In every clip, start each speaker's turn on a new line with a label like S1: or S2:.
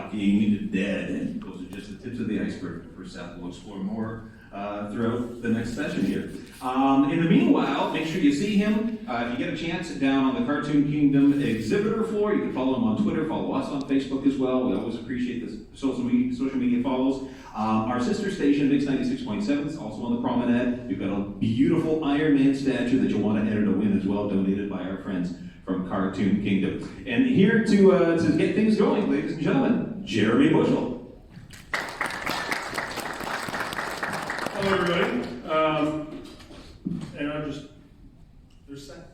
S1: Walking Dead, and those are just the tips of the iceberg for Seth. We'll explore more throughout the next session here. In the meanwhile, make sure you see him. If you get a chance, down on the Cartoon Kingdom exhibitor floor, you can follow him on Twitter, follow us on Facebook as well. We always appreciate the social media follows. Our sister station, Mix 96.7, is also on the promenade. We've got a beautiful Iron Man statue that you'll want to enter to win as well, donated by our friends from Cartoon Kingdom. And here to get things going, ladies and gentlemen, Jeremy Bushell.
S2: Hello, everybody. And I'm just, there's Seth.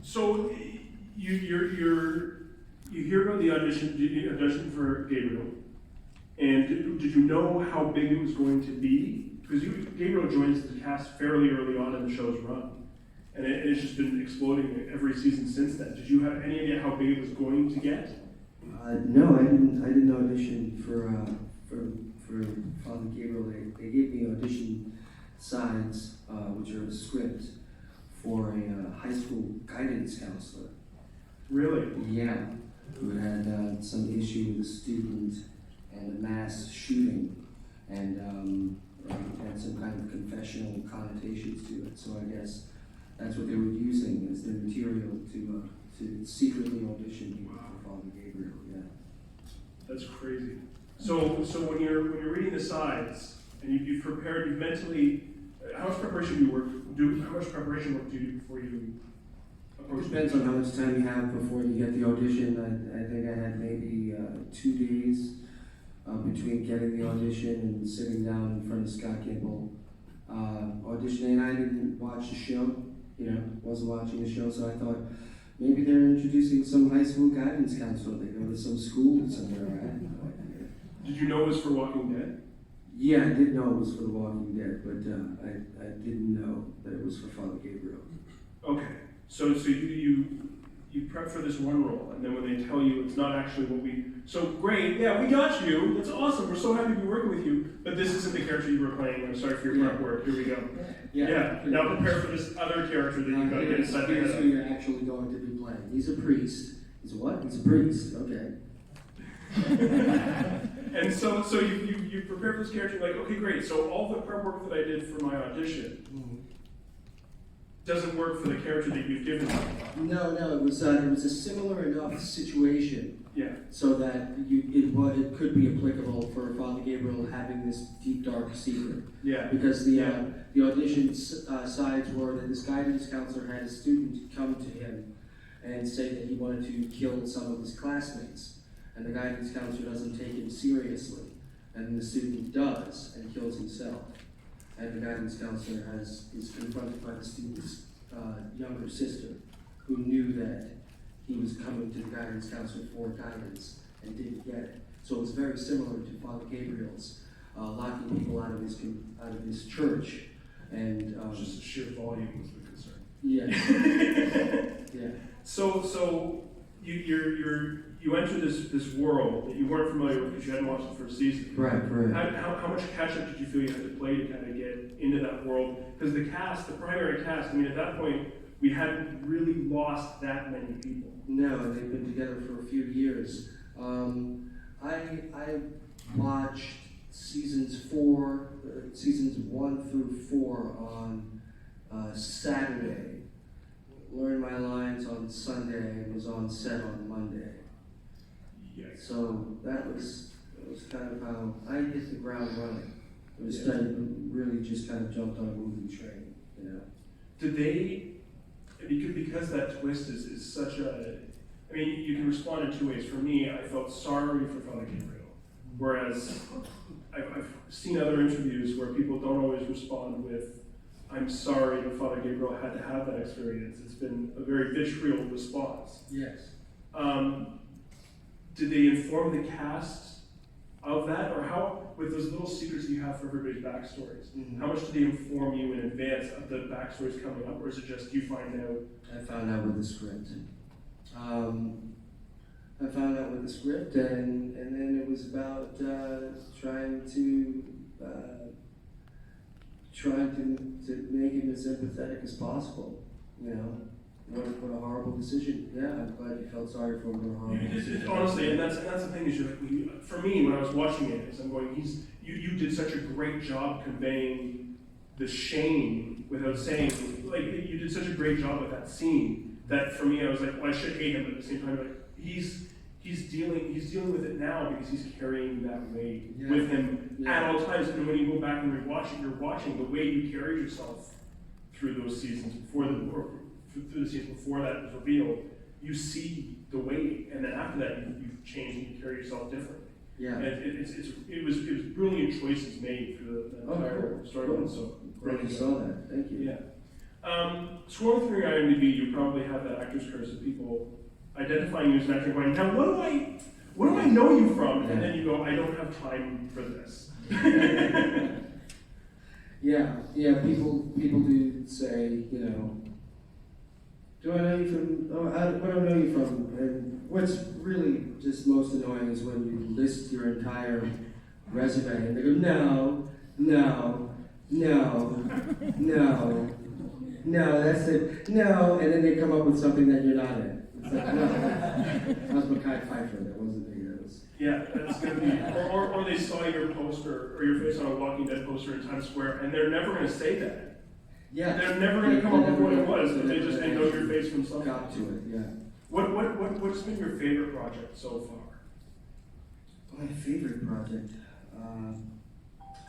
S2: So you hear about the audition for Gabriel, and did you know how big it was going to be? Because Gabriel joins the cast fairly early on in the show's run, and it's just been exploding every season since then. Did you have any idea how big it was going to get?
S3: No, I didn't audition for Father Gabriel. They gave me audition sides, which are a script for a high school guidance counselor.
S2: Really?
S3: Yeah, who had some issue with a student and a mass shooting, and had some kind of confessional connotations to it. So I guess that's what they were using as their material to secretly audition me for Father Gabriel. Yeah.
S2: That's crazy. So when you're reading the sides and you've prepared, you've mentally, how much preparation work do you do before you approach?
S3: It depends on how much time you have before you get the audition. I think I had maybe 2 days between getting the audition and sitting down in front of Scott Gimple auditioning. And I didn't watch the show, wasn't watching the show, so I thought maybe they're introducing some high school guidance counselor. They go to some school somewhere. I had no idea.
S2: Did you know it was for Walking Dead?
S3: Yeah, I did know it was for The Walking Dead, but I didn't know that it was for Father Gabriel.
S2: Okay, so you prep for this one role, and then when they tell you it's not actually what so great, yeah, we got you, that's awesome, we're so happy to be working with you, but this isn't the character you were playing, I'm sorry for your prep work, here we go. Yeah. Now prepare for this other character that you've got to get inside the head
S3: Here's who you're actually going to be playing. He's a priest. He's a what? He's a priest, okay.
S2: And so you prepare for this character, you're like, okay, great, so all the prep work that I did for my audition doesn't work for the character that you've given me.
S3: No, it was a similar enough situation.
S2: Yeah.
S3: So that it could be applicable for Father Gabriel having this deep, dark secret.
S2: Yeah.
S3: Because the audition sides were that this guidance counselor had a student come to him and say that he wanted to kill some of his classmates. And the guidance counselor doesn't take him seriously. And the student does and kills himself. And the guidance counselor is confronted by the student's younger sister, who knew that he was coming to the guidance counselor for guidance and didn't get it. So it was very similar to Father Gabriel's locking people out of his church, and
S2: just the sheer volume was the concern.
S3: Yeah. Yeah.
S2: So you enter this world that you weren't familiar with because you hadn't watched the first season.
S3: Right.
S2: How much catch up did you feel you had to play to kind of get into that world? Because the primary cast, I mean, at that point, we hadn't really lost that many people.
S3: No, they've been together for a few years. I watched seasons 1 through 4 on Saturday, learned my lines on Sunday, and was on set on Monday.
S2: Yes.
S3: So that was kind of how I hit the ground running. It was really just kind of jumped on a moving train,
S2: Did they? Because that twist is such a, I mean, you can respond in 2 ways. For me, I felt sorry for Father Gabriel, whereas I've seen other interviews where people don't always respond with, I'm sorry that Father Gabriel had to have that experience. It's been a very vitriol response.
S3: Yes.
S2: Did they inform the cast of that, or how, with those little secrets you have for everybody's backstories, how much did they inform you in advance of the backstories coming up, or is it just you find out?
S3: I found out with the script. And then it was about trying to make him as empathetic as possible. what a horrible decision. Yeah, I'm glad you felt sorry for him. What a horrible decision.
S2: Honestly, and that's the thing is, for me, when I was watching it, is I'm going, you did such a great job conveying the shame without saying, like, you did such a great job with that scene, that for me, I was like, well, I should hate him, but at the same time, like, he's dealing with it now because he's carrying that weight with him at all times. And when you go back and you're watching the way you carried yourself through those seasons through the season before that was revealed, you see the weight, and then after that, you've changed and you carry yourself differently.
S3: Yeah.
S2: And it was brilliant choices made through the entire storyline.
S3: Cool.
S2: So
S3: Glad you saw that. Thank you.
S2: yeah. Scrolling through your IMDb, you probably have that actor's curse of people identifying you as an actor, going, now what do I know you from? And then you go, I don't have time for this.
S3: Yeah. People do say, you know, do I know you from? Oh, what do I know you from? And what's really just most annoying is when you list your entire resume and they go, no, that's it, no, and then they come up with something that you're not in. It's like, no, that was Mackay Pfeiffer, that wasn't me, that was...
S2: Yeah, that's going to be, or they saw your poster, or your face on a Walking Dead poster in Times Square, and they're never going to say that.
S3: Yeah.
S2: They're never going to come up with what it was, but they know your face from something.
S3: Got to it, yeah.
S2: What's been your favorite project so far?
S3: My favorite project?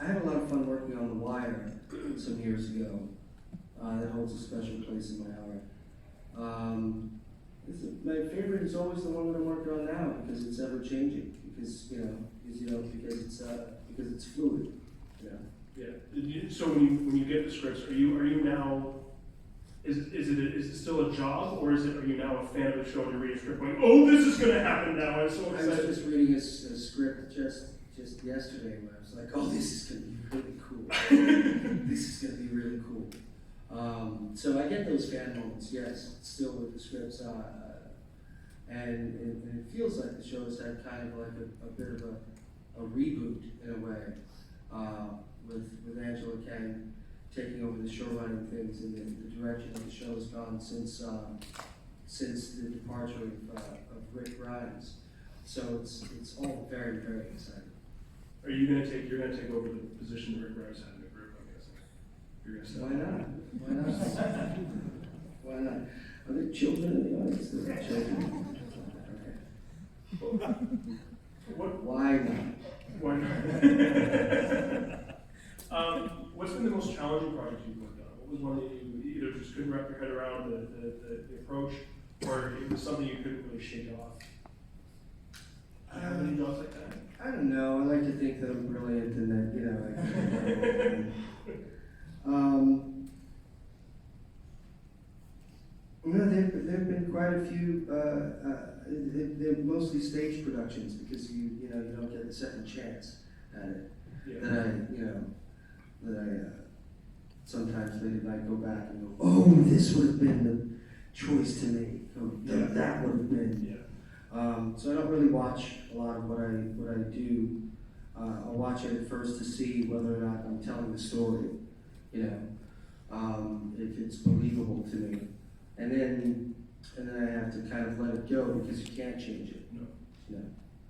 S3: I had a lot of fun working on The Wire some years ago. That holds a special place in my heart. My favorite is always the one that I'm working on now because it's ever changing. Because it's fluid.
S2: Yeah. So when you get the scripts, are you now? Is it still a job, or are you now a fan of the show and you're reading a script going, oh, this is going to happen now? I'm so excited.
S3: I was just reading a script just yesterday where I was like, oh, this is going to be really cool. This is going to be really cool. So I get those fan moments, yes, still with the scripts, and it feels like the show has had kind of like a bit of a reboot in a way, with Angela Kang taking over the show running things and the direction that the show has gone since the departure of Rick Grimes. So it's all very, very exciting.
S2: Are you going to take over the position that Rick Grimes had in the group? I'm guessing. You're going to step
S3: Why not? Why not? Are there children in the audience? There are children. Okay. Why not?
S2: Why not? What's been the most challenging project you've worked on? What was one that you either just couldn't wrap your head around the approach, or it was something you couldn't really shake off? Do you have any jobs like that?
S3: I don't know. I like to think that I'm brilliant and that, you know, there have been quite a few, they're mostly stage productions because you don't get the second chance at it.
S2: Yeah.
S3: That I sometimes late at night go back and go, oh, this would have been the choice to make. Oh, that would have been.
S2: Yeah.
S3: So I don't really watch a lot of what I do. I'll watch it at first to see whether or not I'm telling the story, if it's believable to me, and then I have to kind of let it go because you can't change it.
S2: No.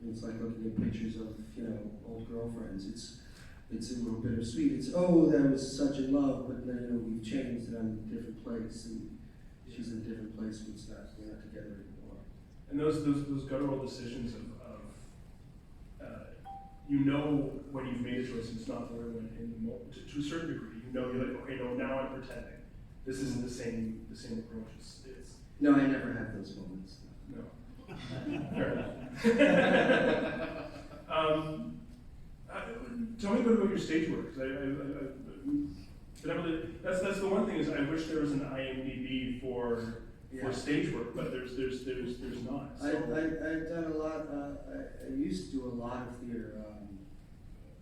S3: It's like looking at pictures of old girlfriends. It's a little bittersweet. It's that was such in love, but then we've changed and I'm in a different place and she's in a different place. We're not together anymore.
S2: And those guttural decisions of when you've made a choice and it's not the right one in the moment, to a certain degree, you're like, okay, no, now I'm pretending. This isn't the same approach. It's
S3: No, I never have those moments.
S2: no. Fair enough. Tell me a bit about your stage work. That's the one thing is I wish there was an IMDb for stage work, but there's not. So.
S3: I've done a lot. I used to do a lot of theater,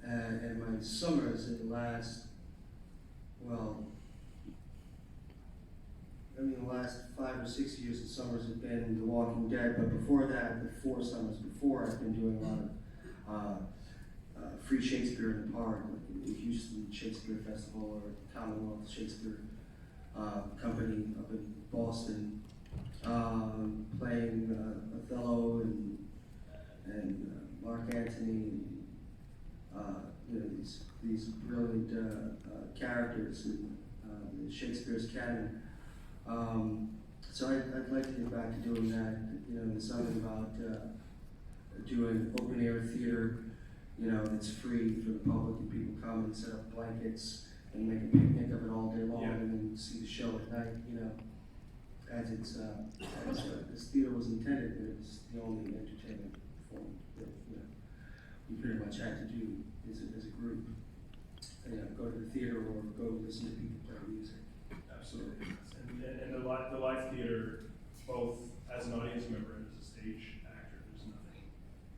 S3: and my summers in the last, the last 5 or 6 years of summers have been The Walking Dead. But before that, the 4 summers before, I've been doing a lot of free Shakespeare in the Park, like the Houston Shakespeare Festival or Commonwealth Shakespeare Company up in Boston. playing Othello and Mark Antony, these brilliant characters in Shakespeare's canon. So I'd like to get back to doing that. There's something about doing open air theater, that's free for the public, and people come and set up blankets and make a picnic of it all day long, and then see the show at night, as this theater was intended, and it was the only entertainment form that we pretty much had to do as a group. Go to the theater or go listen to people play music.
S2: Absolutely. And the live theater, both as an audience member and as a stage actor, there's nothing.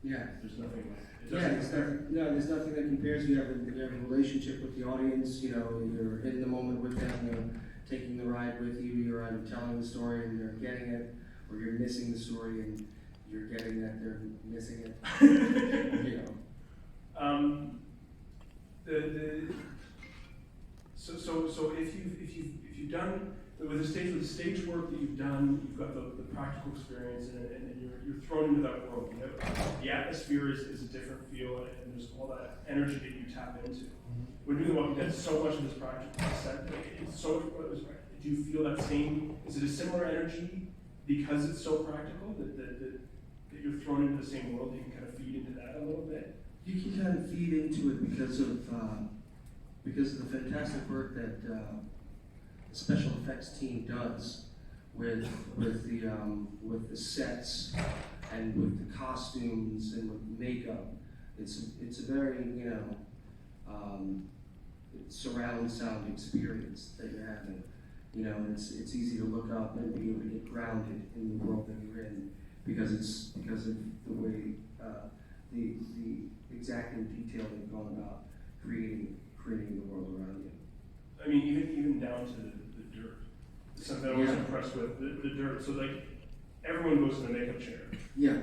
S3: Yeah.
S2: There's nothing like it.
S3: There's nothing that compares. You have a relationship with the audience. You're in the moment with them. You're taking the ride with you. You're either telling the story and they're getting it, or you're missing the story and you're getting that they're missing it.
S2: So if you've done with the stage work that you've done, you've got the practical experience, and you're thrown into that world. The atmosphere is a different feel, and there's all that energy that you tap into. When doing The Walking Dead, so much of this practical set, it's so much. Do you feel that same? Is it a similar energy because it's so practical that you're thrown into the same world? You can kind of feed into that a little bit.
S3: You can kind of feed into it because of the fantastic work that the special effects team does with the sets and with the costumes and with makeup. It's a very surround sound experience that you're having. It's easy to look up and be able to get grounded in the world that you're in because of the way the exacting detail they've gone about creating the world around you.
S2: I mean, even down to the dirt. Something I was impressed with, the dirt. So like, everyone goes to the makeup chair.
S3: Yeah.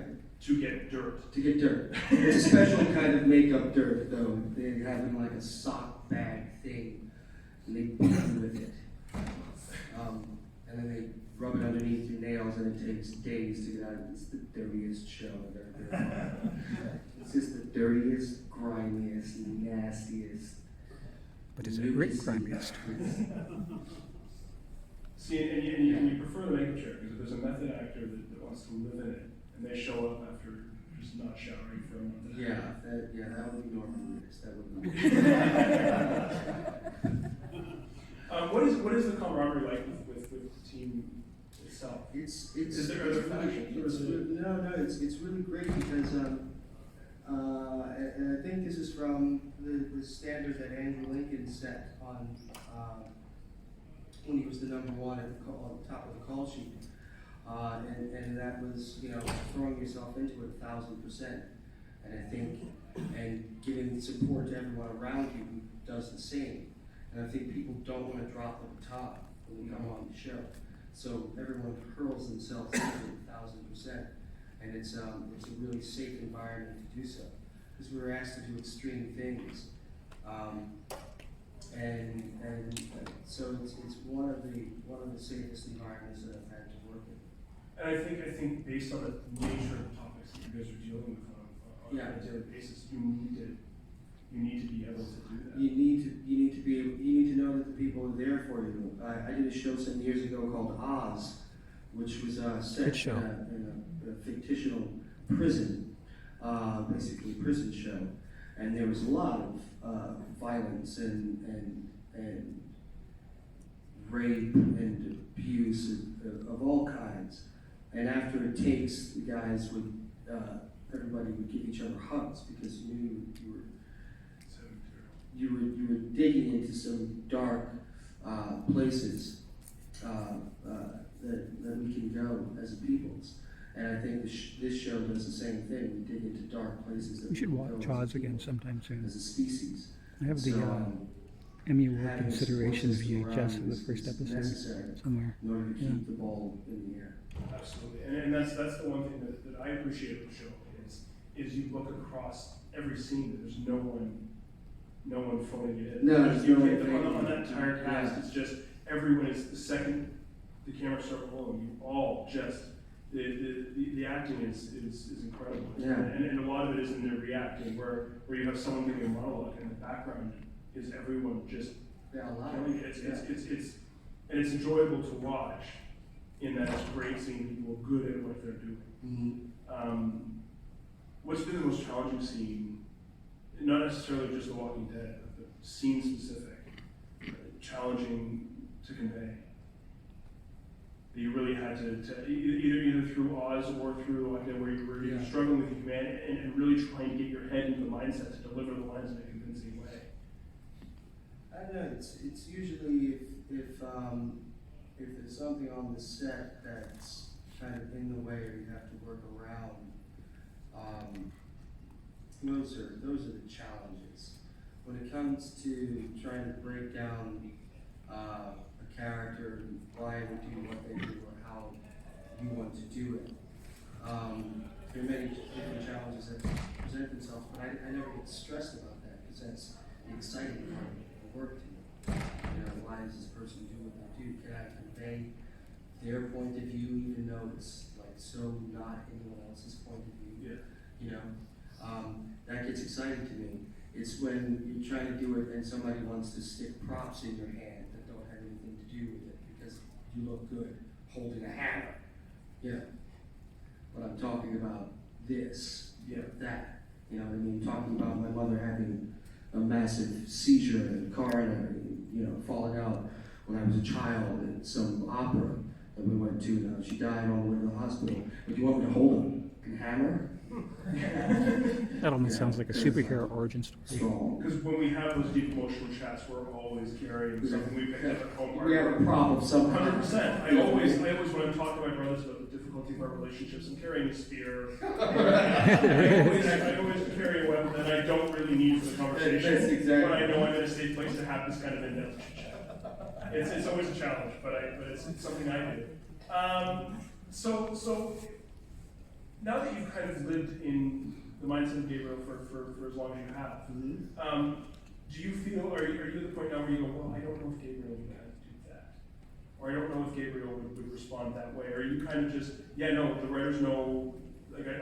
S2: To get dirt.
S3: To get dirt. It's a special kind of makeup dirt, though. They have in like a sock bag thing, and they beat you with it. And then they rub it underneath your nails, and it takes days to get out. It's the dirtiest show I've ever been. It's just the dirtiest, grimiest, nastiest.
S4: But is it Rick grimiest?
S2: See, and you prefer the makeup chair because if there's a method actor that wants to live in it, and they show up after just not showering for a month.
S3: That would be Norman Reedus. That would be.
S2: What is the camaraderie like with the team itself? Are there factions?
S3: It's really great because and I think this is from the standard that Andrew Lincoln set on when he was the #1 on the top of the call sheet. And that was, throwing yourself into it 1,000%. And I think, and giving support to everyone around you who does the same. And I think people don't want to drop the baton when they come on the show. So everyone hurls themselves into it 1,000%. And it's a really safe environment to do so. Because we were asked to do extreme things. So it's one of the safest environments that I've had to work in.
S2: And I think based on the nature of the topics that you guys are dealing with on a daily basis, you need to be able to do that. You need to know that the people are there for you. I did a show some years ago called Oz, which was set in a fictional prison, basically a prison show, and there was a lot of violence and rape and abuse of all kinds. And after it takes, the guys would, everybody would give each other hugs because you knew you were digging into some dark places that we can go as a peoples. And I think this show does the same thing. We dig into dark places that
S4: We should
S3: can
S4: watch
S3: go
S4: Oz again sometime soon.
S3: as a species.
S4: I have the Emmy Award consideration VHS of the first episode somewhere.
S3: In order to keep the ball in the air.
S2: Absolutely, and that's the one thing that I appreciate of the show is you look across every scene. There's no one phoning it in.
S3: No,
S2: on that entire cast. It's just everyone is the second the camera start rolling, you all just, the acting is incredible.
S3: Yeah.
S2: And a lot of it is in the reacting, where you have someone giving a monologue, and the background is everyone just killing it. And it's enjoyable to watch, in that it's great seeing people good at what they're doing.
S3: Mm-hmm.
S2: What's been the most challenging scene? Not necessarily just The Walking Dead, but scene specific, challenging to convey. That you really had to either through Oz or through where you're struggling with your command and really trying to get your head into the mindset to deliver the lines in a convincing way.
S5: I don't know. It's usually if there's something on the set that's kind of in the way or you have to work around. Those are the challenges. When it comes to trying to break down a character, why would do what they do or how you want to do it. There are many different challenges that present themselves, but I never get stressed about that because that's the exciting part of the work to me. You know, why does this person do what they do? Can I convey their point of view even though it's like so not anyone else's point of view?
S2: Yeah.
S5: You know, that gets exciting to me. It's when you're trying to do it and somebody wants to stick props in your hand that don't have anything to do with it because you look good holding a hammer. Yeah. But I'm talking about this, that. You know what I mean? Talking about my mother having a massive seizure in the car and everything, you know, falling out when I was a child at some opera that we went to. Now she died on the way to the hospital. But do you want me to hold a hammer?
S4: That almost sounds like a superhero origin story.
S5: Strong.
S2: Because when we have those deep emotional chats, we're always carrying something we picked up at home.
S5: We have a problem somehow.
S2: 100%. I always, when I'm talking to my brothers about the difficulty of our relationships, I'm carrying a spear. I always carry a weapon that I don't really need for the conversation.
S5: That's exactly.
S2: But I know I'm in a safe place to have this kind of in-depth chat. It's always a challenge, but it's something I do. So now that you've kind of lived in the mindset of Gabriel for as long as you have, do you feel, are you at the point now where you go, well, I don't know if Gabriel would kind of do that? Or I don't know if Gabriel would respond that way? Or are you kind of just, yeah, no, the writers know, like I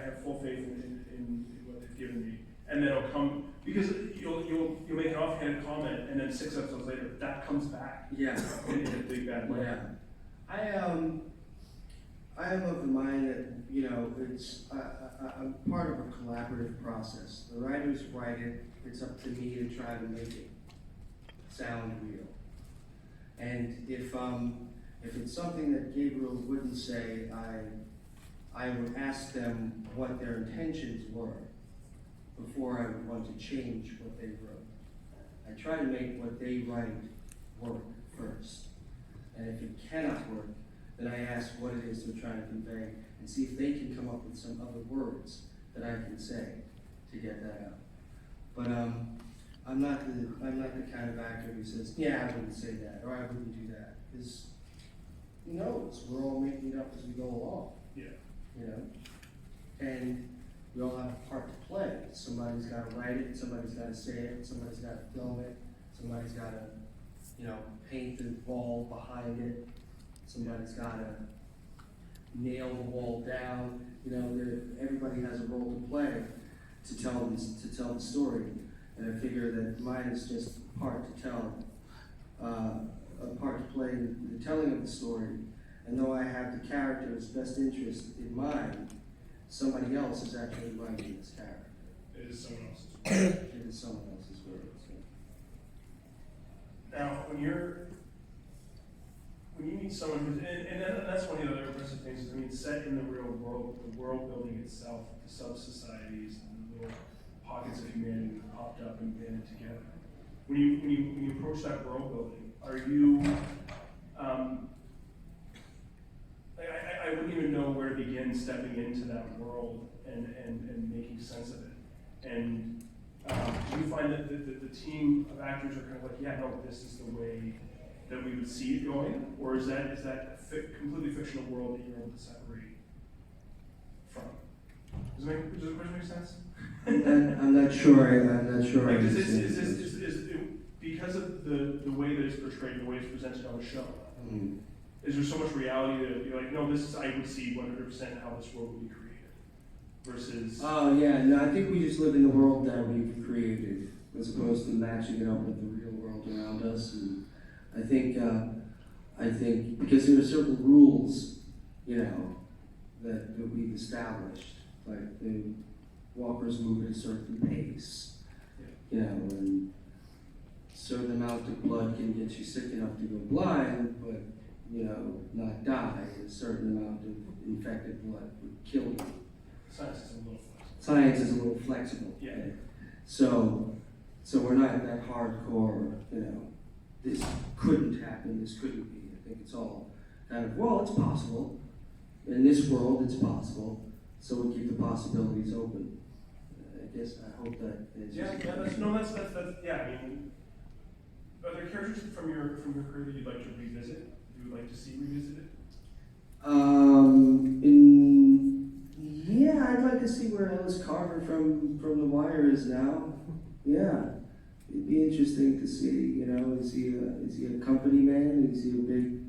S2: have full faith in what they've given me. And then it'll come, because you'll make an offhand comment and then 6 episodes later, that comes back.
S5: Yeah.
S2: In a big bad way.
S5: Yeah. I am of the mind that, you know, it's I'm part of a collaborative process. The writers write it, it's up to me to try to make it sound real. And if it's something that Gabriel wouldn't say, I would ask them what their intentions were before I would want to change what they wrote. I try to make what they write work first. And if it cannot work, then I ask what it is they're trying to convey and see if they can come up with some other words that I can say to get that out. But I'm not the kind of actor who says, yeah, I wouldn't say that, or I wouldn't do that. Because who knows? We're all making it up as we go along.
S2: Yeah.
S5: You know? And we all have a part to play. Somebody's got to write it, somebody's got to say it, somebody's got to film it, somebody's got to, you know, paint the wall behind it. Somebody's got to nail the wall down. You know, everybody has a role to play to tell the story. And I figure that mine is just a part to tell, a part to play in the telling of the story. And though I have the character's best interest in mind, somebody else is actually writing this character.
S2: It is someone else's work.
S5: It is someone else's work. So.
S2: Now, when you meet someone who's, and that's one of the other impressive things, is, I mean, set in the real world, the world building itself, the sub-societies, and the little pockets of humanity that popped up and banded together. When you approach that world building, are you, I wouldn't even know where to begin stepping into that world and making sense of it. And do you find that the team of actors are kind of like, yeah, no, this is the way that we would see it going, or is that a completely fictional world that you're able to separate from? Does it make sense?
S5: I'm not sure.
S2: Like, is because of the way that it's portrayed, the way it's presented on the show, is there so much reality that you're like, no, this is, I would see 100% how this world would be created, versus...
S3: Oh, yeah, no, I think we just live in the world that we've created, as opposed to matching it up with the real world around us. And I think because there are certain rules, you know, that we've established, like the walkers move at a certain pace, you know, and a certain amount of blood can get you sick enough to go blind, but, you know, not die. A certain amount of infected blood would kill you.
S2: Science is a little flexible.
S3: Science is a little flexible.
S2: Yeah.
S3: So we're not that hardcore, you know, this couldn't happen, this couldn't be. I think it's all kind of, well, it's possible. In this world, it's possible. So we keep the possibilities open. I guess, I hope that answers
S2: Yeah,
S3: your
S2: that's,
S3: question.
S2: no, that's, yeah, I mean, are there characters from your career that you'd like to revisit? You would like to see revisited?
S3: Yeah, I'd like to see where Ellis Carver from The Wire is now. Yeah, it'd be interesting to see. You know, is he a company man? Is he a big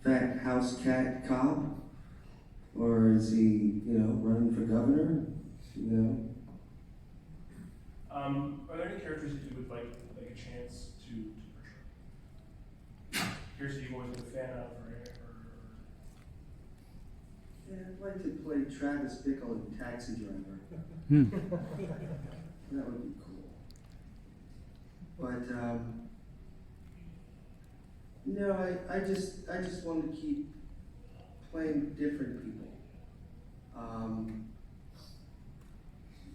S3: fat house cat cop, or is he, you know, running for governor? You know.
S2: Are there any characters that you would like a chance to portray? Here's who you've always been a fan of,
S3: Yeah, I'd like to play Travis Bickle in Taxi Driver. That would be cool. But no, I just want to keep playing different people.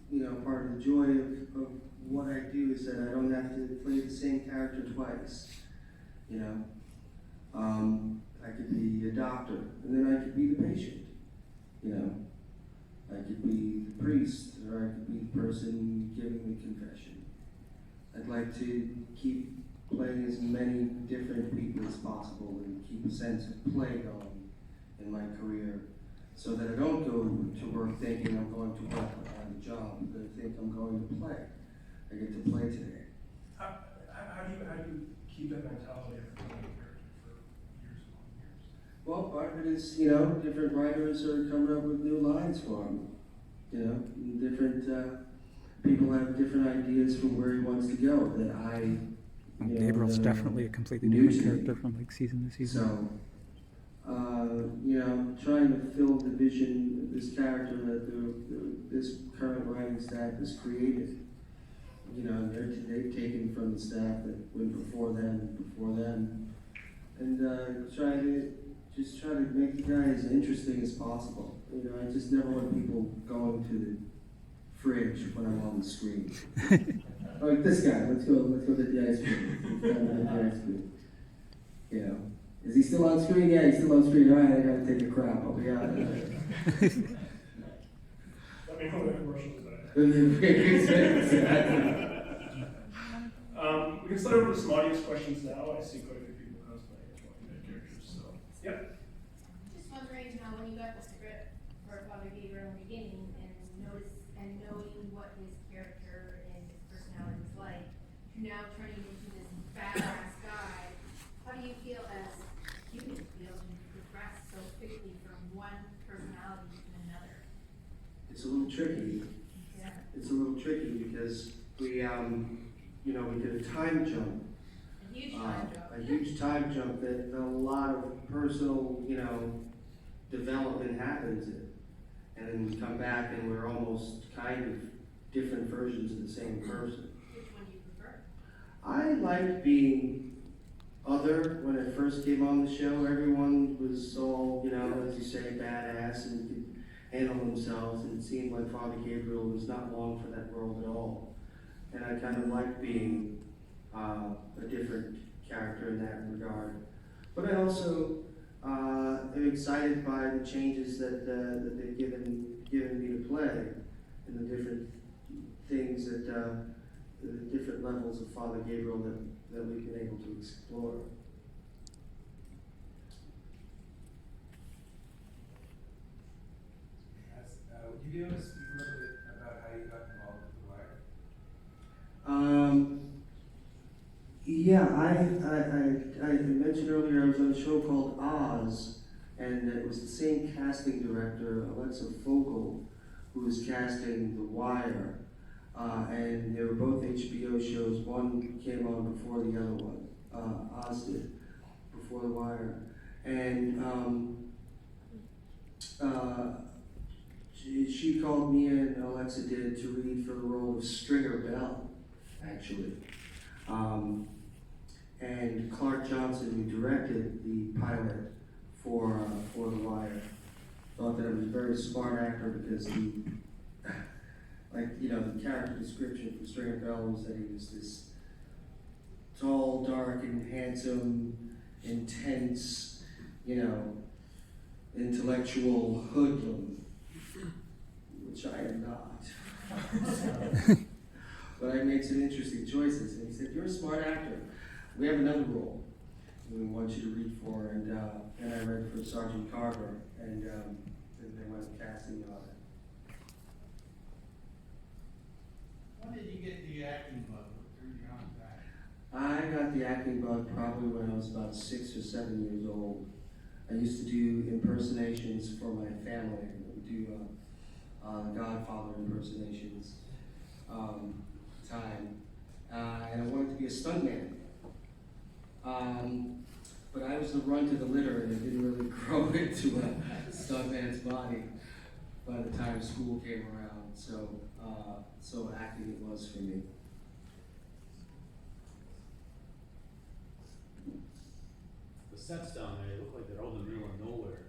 S3: You know, part of the joy of what I do is that I don't have to play the same character twice. You know, I could be a doctor, and then I could be the patient. You know, I could be the priest, or I could be the person giving the confession. I'd like to keep playing as many different people as possible and keep a sense of play going in my career, so that I don't go to work thinking I'm going to work or have a job, but I think I'm going to play. I get to play today.
S2: How do you keep that mentality of playing a character for years and long years?
S3: Well, part of it is, you know, different writers are coming up with new lines for him. You know, and different people have different ideas for where he wants to go that I, you know,
S4: Gabriel's definitely a completely different character from like season to season.
S3: So, you know, trying to fill the vision of this character that this current writing staff has created. You know, they've taken from the staff that went before them, and try to make the guy as interesting as possible. You know, I just never want people going to the fridge when I'm on the screen. Like this guy, let's go get the ice cream. Let's go get the ice cream. You know, is he still on screen? Yeah, he's still on screen. All right, I gotta take a crap. I'll be out of there.
S2: Let me know what commercial is that. We can start over with some audience questions now. I see quite a few people cosplaying as Walking Dead characters. So, yep.
S6: Just wondering how when you got the script for Father Gabriel in the beginning and knowing what his character and his personality was like, to now turning into this badass guy, how do you feel as humans be able to progress so quickly from one personality to another?
S3: It's a little tricky.
S6: Yeah.
S3: It's a little tricky because we did a time jump.
S6: A huge time jump.
S3: A huge time jump that a lot of personal, you know, development happens in. And then we come back and we're almost kind of different versions of the same person.
S6: Which one do you prefer?
S3: I liked being other when I first came on the show. Everyone was all, you know, as you say, badass and could handle themselves. And it seemed like Father Gabriel was not long for that world at all. And I kind of like being a different character in that regard. But I also am excited by the changes that they've given me to play, and the different things that the different levels of Father Gabriel that we've been able to explore.
S7: Would you be able to speak a little bit about how you got involved with The Wire?
S3: Yeah, I mentioned
S5: mentioned earlier, I was on a show called Oz, and it was the same casting director, Alexa Fogel, who was casting The Wire. And they were both HBO shows. One came on before the other one. Oz did, before The Wire. And she called me and Alexa did to read for the role of Stringer Bell, actually. And Clark Johnson, who directed the pilot for The Wire, thought that I was a very smart actor because he, the character description for Stringer Bell was that he was this tall, dark, and handsome, intense, intellectual hoodlum, which I am not. But I made some interesting choices, and he said, "You're a smart actor. We have another role we want you to read for," and I read for Sergeant Carver, and they went casting on it.
S8: When did you get the acting bug? What turned you on to that?
S5: I got the acting bug probably when I was about 6 or 7 years old. I used to do impersonations for my family. I would do Godfather impersonations, and I wanted to be a stuntman. But I was the runt of the litter, and it didn't really grow into a stuntman's body by the time school came around. So acting it was for me.
S9: The sets down there, they look like they're out in the middle of nowhere.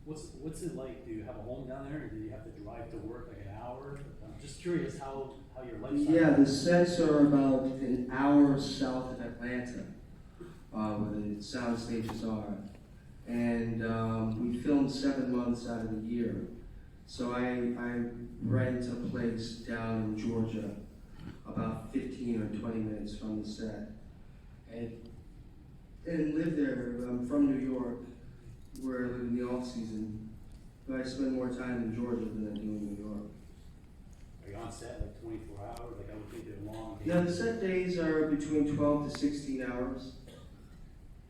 S9: What's it like? Do you have a home down there, or do you have to drive to work like an hour? I'm just curious how your lifestyle.
S5: Yeah, the sets are about an hour south of Atlanta, where the sound stages are. And we film 7 months out of the year. So I rent a place down in Georgia, about 15 or 20 minutes from the set. And live there. I'm from New York, where I live in the off season. But I spend more time in Georgia than I do in New York.
S9: Are you on set like 24 hours? Like I would think they're long.
S5: Yeah, the set days are between 12 to 16 hours.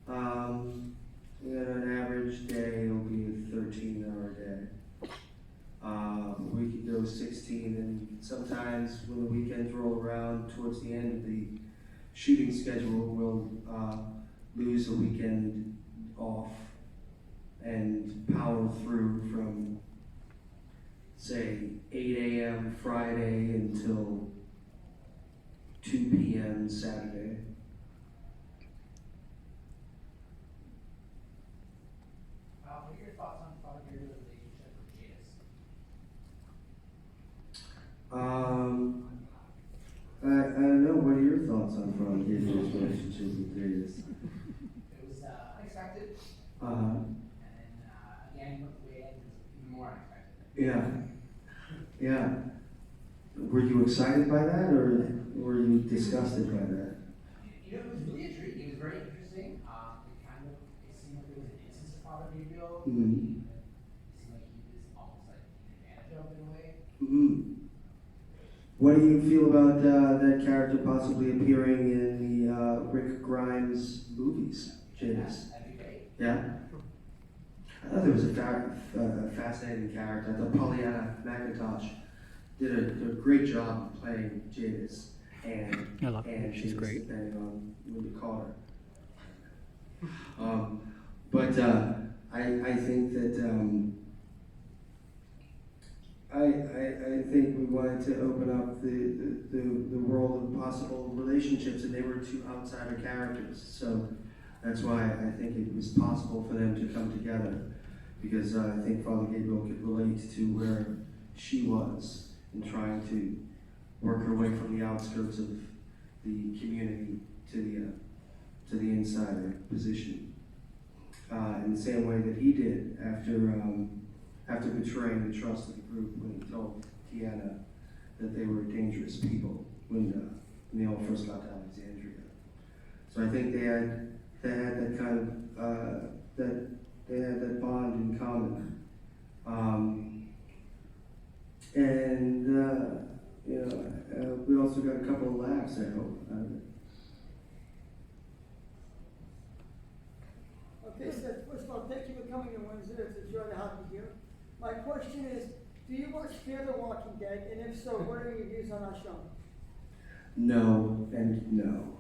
S5: And an average day will be a 13-hour day. We could go 16, and sometimes when the weekends roll around towards the end of the shooting schedule, we'll lose a weekend off and power through from, say, 8 a.m. Friday until 2 p.m. Saturday.
S8: What are your thoughts on Father Gabriel's relationship with Jadis?
S5: I don't know. What are your thoughts on Father Gabriel's relationship with Jadis?
S8: It was unexpected,
S5: Uh-huh.
S8: and then again, the way it ended was even more unexpected.
S5: Yeah. Yeah. Were you excited by that, or were you disgusted by that?
S8: It was really intriguing. It was very interesting. It seemed like there was an instance of Father Gabriel.
S5: Mm-hmm.
S8: It seemed like he was almost like taken advantage of in a way.
S5: Mm-hmm. What do you feel about that character possibly appearing in the Rick Grimes movies, Jadis?
S8: That'd be great.
S5: Yeah? I thought there was a fascinating character. I thought Pollyanna McIntosh did a great job of playing Jadis.
S4: I love her. She's
S5: Jadis,
S4: great.
S5: depending on when you call her. But I think that I think we wanted to open up the world of possible relationships, and they were two outsider characters. So that's why I think it was possible for them to come together, because I think Father Gabriel could relate to where she was in trying to work her way from the outskirts of the community to the insider position, in the same way that he did after betraying the trust of the group when he told Tiana that they were dangerous people when they all first got to Alexandria. So I think they had that kind of they had that bond in common, we also got a couple of laughs, I hope, out of it.
S10: Do you watch Fear the Walking Dead? And if so, what are your views on our show?
S5: No and no.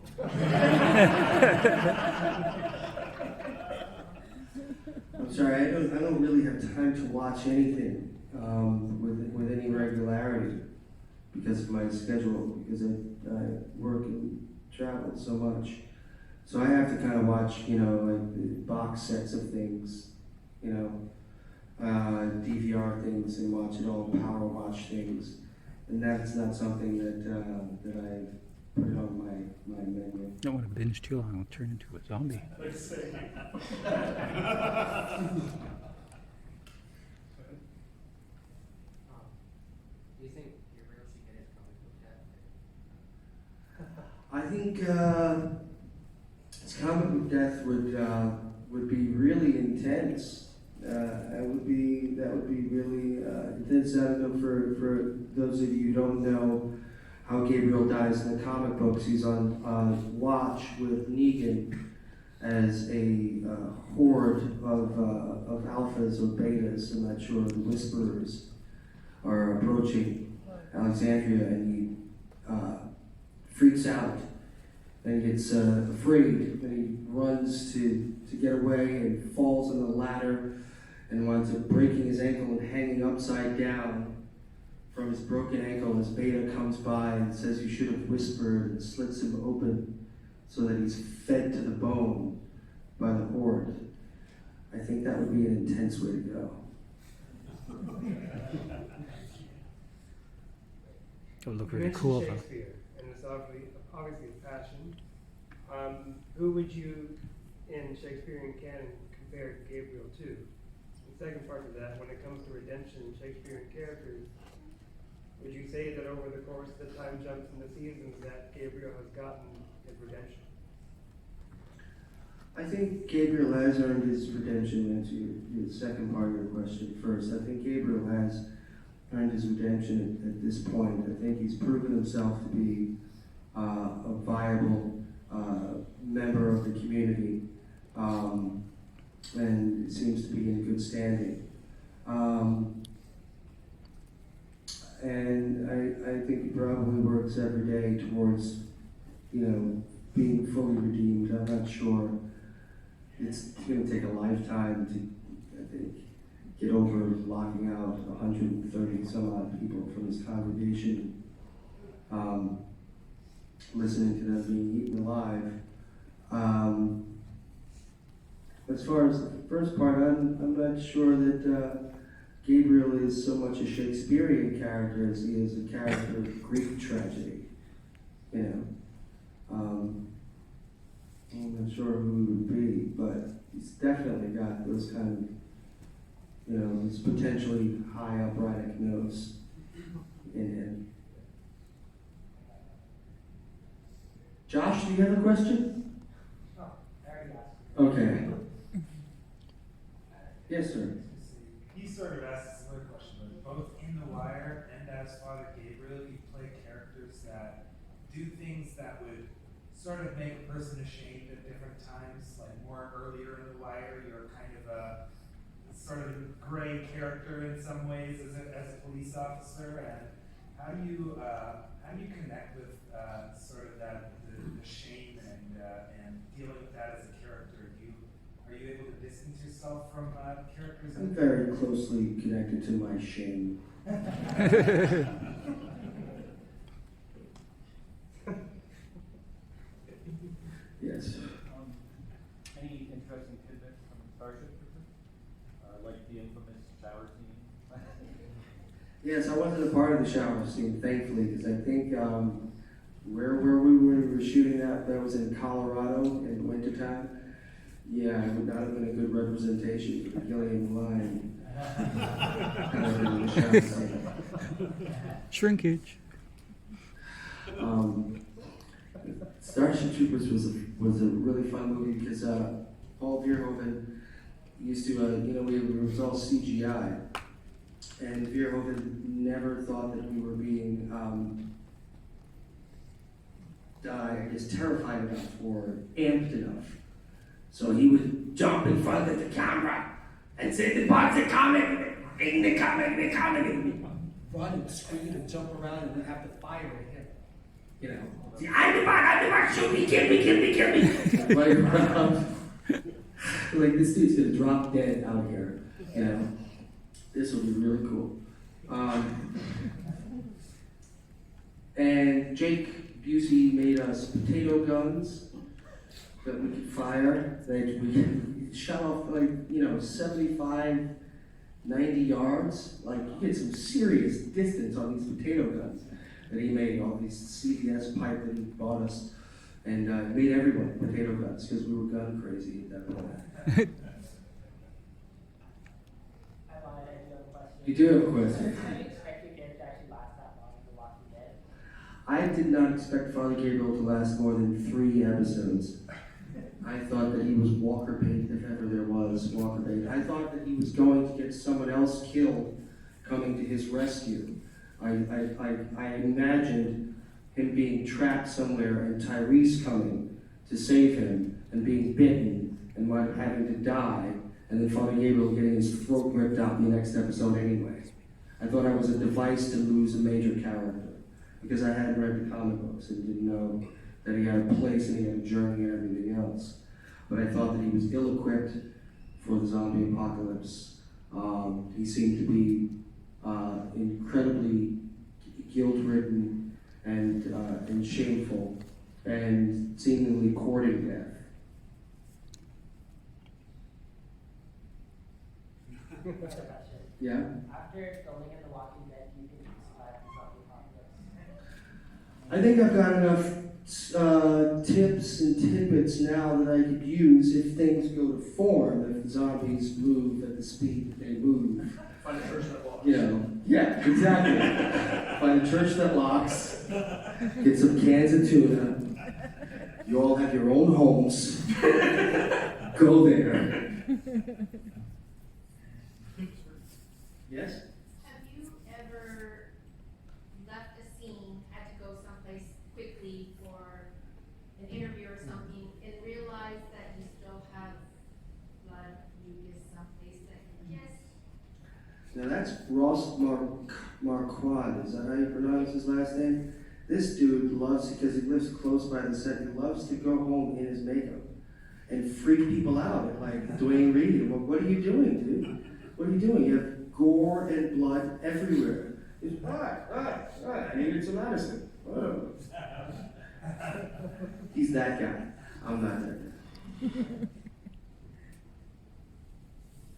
S5: I'm sorry, I don't really have time to watch anything with any regularity because of my schedule, because I work and travel so much. So I have to kind of watch, like the box sets of things, DVR things, and watch it all, power watch things, and that's not something that I put it on my menu.
S4: Don't want to binge too long, I'll turn into a zombie.
S2: Let's say.
S8: Do you think Gabriel should get his comic book death?
S5: I think his comic book death would be really intense. That would be really intense. I don't know for those of you who don't know how Gabriel dies in the comic books. He's on watch with Negan as a horde of alphas or betas. I'm not sure. The Whisperers are approaching Alexandria, and he freaks out and gets afraid, and he runs to get away and falls on the ladder and winds up breaking his ankle and hanging upside down from his broken ankle. His beta comes by and says, "You should have whispered," and slits him open so that he's fed to the bone by the horde. I think that would be an intense way to go.
S4: It would look
S11: You
S4: really
S11: mentioned
S4: cool though.
S11: Shakespeare, and it's obviously a passion. Who would you, in Shakespearean canon, compare Gabriel to? The second part of that, when it comes to redemption in Shakespearean characters, would you say that over the course of the time jumps in the seasons that Gabriel has gotten his redemption?
S5: I think Gabriel has earned his redemption. Answer your second part of your question first. I think Gabriel has earned his redemption at this point. I think he's proven himself to be a viable member of the community, and seems to be in good standing. And I think he probably works every day towards, being fully redeemed. I'm not sure. It's going to take a lifetime to, I think, get over locking out 130 some odd people from his congregation, listening to them being eaten alive. As far as the first part, I'm not sure that Gabriel is so much a Shakespearean character as he is a character of Greek tragedy. I'm not sure who he would be, but he's definitely got those kind of, this potentially high operatic notes in him. Josh, do you have a question?
S8: Oh, I already asked.
S5: Okay. Yes, sir.
S7: He sort of asked a similar question, but both in The Wire and as Father Gabriel, you play characters that do things that would sort of make a person ashamed at different times. Like more earlier in The Wire, you're kind of a sort of gray character in some ways as a police officer. And how do you connect with sort of that the shame and dealing with that as a character? Are you able to distance yourself from characters?
S5: I'm very closely connected to my shame. Yes.
S12: Any interesting tidbits from Starship? Like the infamous shower scene?
S5: Yes, I wasn't a part of the shower scene, thankfully, because I think where we were shooting that was in Colorado in wintertime. Yeah, it would not have been a good representation for Gilliam line. In the shower scene.
S4: Shrinkage.
S5: Starship Troopers was a really fun movie because Paul Verhoeven used to, it was all CGI, and Verhoeven never thought that we were being terrified enough or amped enough. So he would jump in front of the camera and say, "The parts are coming, they're coming." run and scream and jump around and we have to fire at him. You know, see, I'm the bot, shoot me, kill me. Running around. Like, this dude's gonna drop dead out here, you know. This will be really cool. And Jake Busey made us potato guns that we could fire, that we could shot off, like, 75, 90 yards. Like, you get some serious distance on these potato guns that he made, all these CVS pipe that he bought us, and made everyone potato guns because we were gun crazy at that point.
S8: I lied, I do have a question.
S5: You do have a question.
S8: How do you expect your character to actually last that long in The Walking Dead?
S5: I did not expect Father Gabriel to last more than 3 episodes. I thought that he was Walker bait, if ever there was Walker bait. I thought that he was going to get someone else killed coming to his rescue. I imagined him being trapped somewhere and Tyrese coming to save him and being bitten and having to die, and then Father Gabriel getting his throat ripped out in the next episode anyway. I thought I was a device to lose a major character because I hadn't read the comic books and didn't know that he had a place and he had a journey and everything else. But I thought that he was ill-equipped for the zombie apocalypse. He seemed to be incredibly guilt-ridden and shameful and seemingly courting death. Yeah?
S8: After filming in The Walking Dead, do you think you survived the zombie apocalypse?
S5: I think I've got enough tips and tidbits now that I could use if things go to form, if the zombies move at the speed that they move.
S2: Find a church that locks.
S5: Yeah, exactly. Find a church that locks, get some cans of tuna, you all have your own homes, go there. Yes?
S6: Have you ever left a scene, had to go someplace quickly for an interview or something, and realized that you still have blood, mucus someplace that, yes,
S5: Now that's Ross Marquand, is that how you pronounce his last name? This dude loves, because he lives close by the set, he loves to go home in his makeup and freak people out, like Dwayne Reed. Well, what are you doing, dude? What are you doing? You have gore and blood everywhere. He's, I needed some medicine. Oh. He's that guy. I'm not that guy.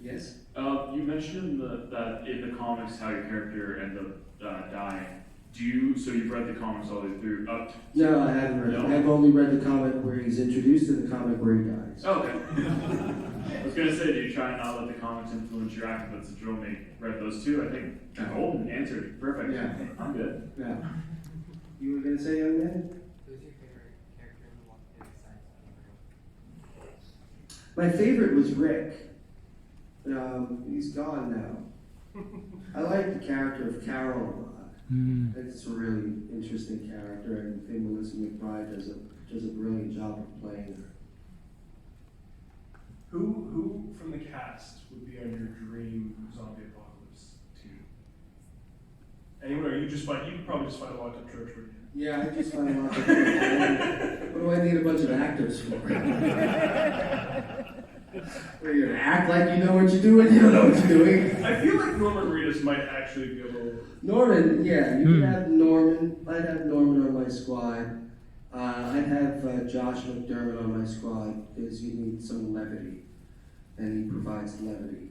S5: Yes?
S13: You mentioned that in the comics how your character ended up dying. So you've read the comics all the way through up to...
S5: No, I haven't read it. I've only read the comic where he's introduced to the comic where he dies.
S13: Oh, okay. I was going to say, do you try and not let the comics influence your acting, but since you only read those two, I think Golden answered. Perfect.
S5: Yeah.
S13: I'm good.
S5: Yeah. You were going to say, young man?
S8: Who's your favorite character in The Walking Dead besides Gabriel?
S5: My favorite was Rick. He's gone now. I like the character of Carol a lot. I think it's a really interesting character, and I think Melissa McBride does a brilliant job of playing her.
S2: Who from the cast would be on your dream zombie apocalypse team? Anyone, or you probably just find a locked up church, wouldn't you?
S5: Yeah, I just find a lot of What do I need a bunch of actors for? Are you gonna act like you know what you're doing? You don't know what you're doing.
S2: I feel like Norman Reedus might actually be a little...
S5: Norman, yeah, you could have Norman. I'd have Norman on my squad. I'd have Josh McDermott on my squad because you need some levity, and he provides levity.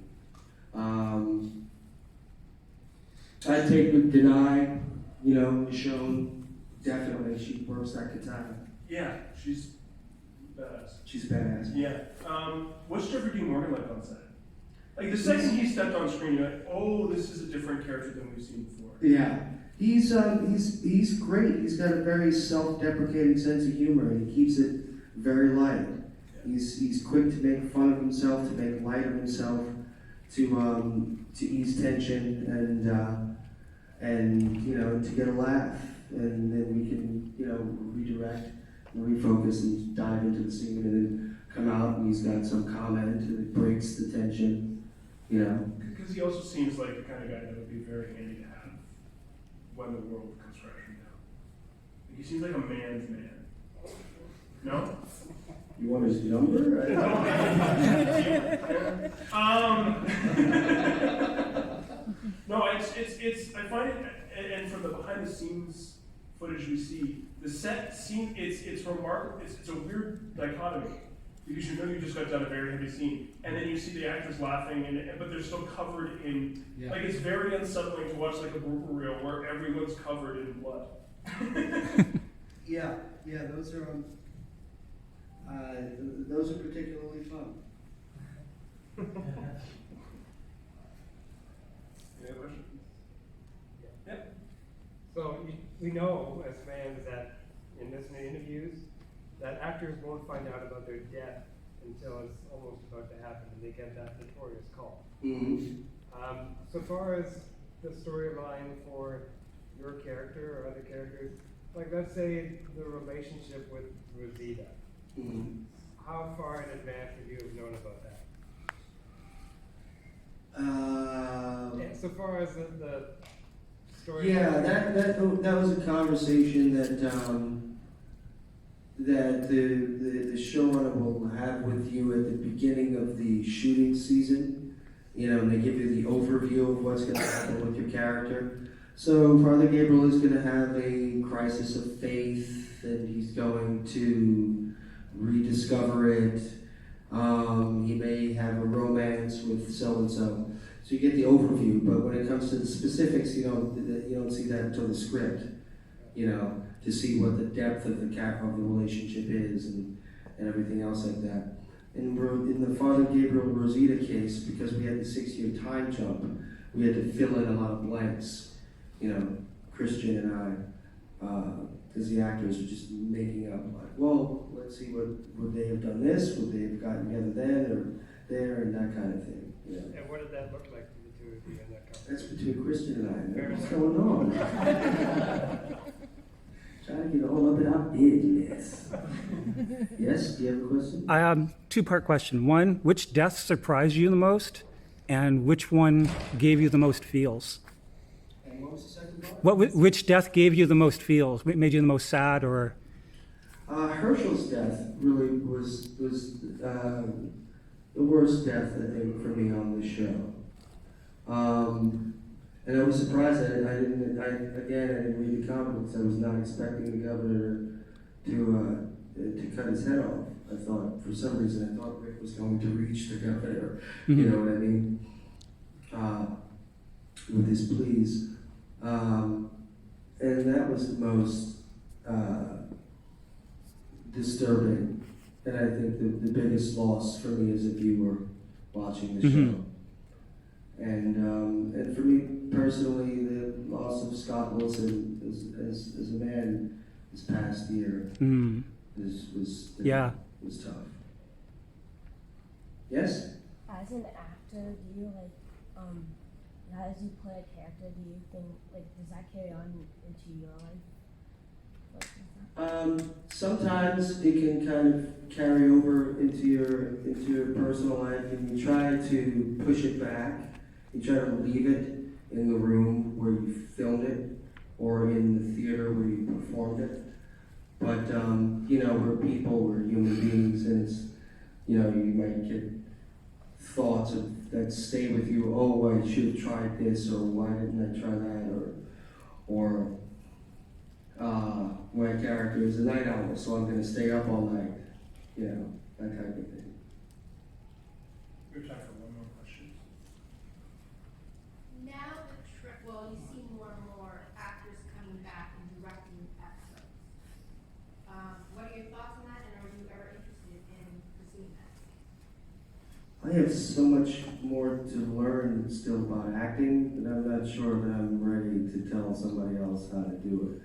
S5: I'd take with Denai, Michonne, definitely. She works that katana.
S2: Yeah, she's badass.
S5: She's badass.
S2: Yeah. What's Jeffrey Dean Morgan like on set? Like the second he stepped on screen, you're like, oh, this is a different character than we've seen before.
S5: Yeah, he's great. He's got a very self-deprecating sense of humor, and he keeps it very light. He's quick to make fun of himself, to make light of himself, to ease tension, and to get a laugh, and then we can redirect and refocus and dive into the scene, and then come out and he's got some comment and it breaks the tension.
S2: Because he also seems like the kind of guy that would be very handy to have when the world comes crashing down. Like, he seems like a man's man. No?
S5: You want his number?
S2: No, it's, I find it, and from the behind the scenes footage we see, the set scene, it's remarkable, it's a weird dichotomy. Because you know you just got done a very heavy scene, and then you see the actors laughing, but they're still covered in, like, it's very unsettling to watch like a blooper reel where everyone's covered in blood.
S5: Yeah, those are particularly fun.
S2: Any other questions? Yeah.
S11: So we know as fans that in this many interviews, that actors won't find out about their death until it's almost about to happen, and they get that notorious call.
S5: Mm-hmm.
S11: So far as the storyline for your character or other characters, like let's say the relationship with Rosita,
S5: Mm-hmm.
S11: how far in advance would you have known about that? And so far as the story.
S5: Yeah, that was a conversation that that the showrunner will have with you at the beginning of the shooting season. You know, and they give you the overview of what's going to happen with your character. So Father Gabriel is going to have a crisis of faith, and he's going to rediscover it. He may have a romance with so and so. So you get the overview, but when it comes to the specifics, you don't see that until the script. You know, to see what the depth of the relationship is and everything else like that. In the Father Gabriel Rosita case, because we had the 6-year time jump, we had to fill in a lot of blanks. You know, Christian and I, because the actors were just making up like, well, let's see, would they have done this? Would they have gotten together then or there and that kind of thing. You know.
S11: And what did that look like for the two of you in that conversation?
S5: That's between Christian and I. Man. What's going on? Trying to get all up in our business. Yes, do you have a question?
S4: Two-part question. One, which death surprised you the most? And which one gave you the most feels?
S5: And what was the second part?
S4: Which death gave you the most feels? Made you the most sad or?
S5: Herschel's death really was the worst death, I think, for me on the show. And I was surprised that I didn't read the comic books. I was not expecting the governor to cut his head off. I thought, for some reason, Rick was going to reach the governor.
S4: Mm-hmm.
S5: You know what I mean? With his pleas. And that was the most disturbing. And I think the biggest loss for me as a viewer watching the
S4: Mm-hmm.
S5: show. And for me personally, the loss of Scott Wilson as a man this past year was tough. Yes?
S14: As an actor, do you as you play a character, do you think does that carry on into your life?
S5: Sometimes it can kind of carry over into your personal life, and you try to push it back. You try to leave it in the room where you filmed it, or in the theater where you performed it. But we're people, we're human beings, and it's you might get thoughts that stay with you. Oh, I should have tried this, or why didn't I try that, or my character is a night owl, so I'm going to stay up all night. That type of thing.
S2: We have time for one more question.
S6: Now you see more and more actors coming back and directing episodes. What are your thoughts on that, and are you ever interested in pursuing that?
S5: I have so much more to learn still about acting, but I'm not sure that I'm ready to tell somebody else how to do it.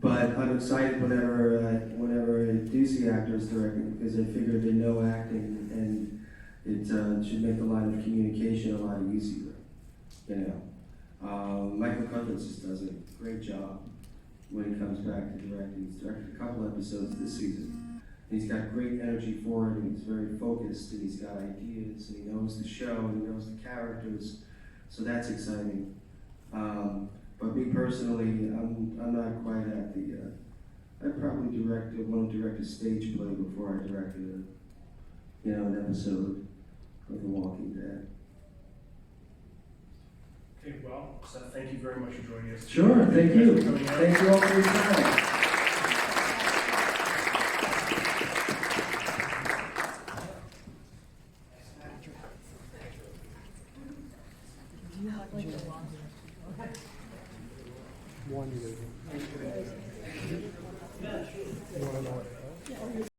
S5: But I'm excited whenever I do see actors directing, because I figure they know acting, and it should make the line of communication a lot easier. Michael Cuthbert just does a great job when he comes back to directing. He's directed a couple episodes this season. And he's got great energy for it, and he's very focused, and he's got ideas, and he knows the show, and he knows the characters. So that's exciting. But me personally, I'm not quite at the, I'd probably want to direct a stage play before I directed an episode of The Walking Dead.
S2: Okay, well, Seth, thank you very much for joining us.
S5: Sure, thank you.
S2: for coming out.
S5: Thank you all for your time.
S11: One year. You wanna know what?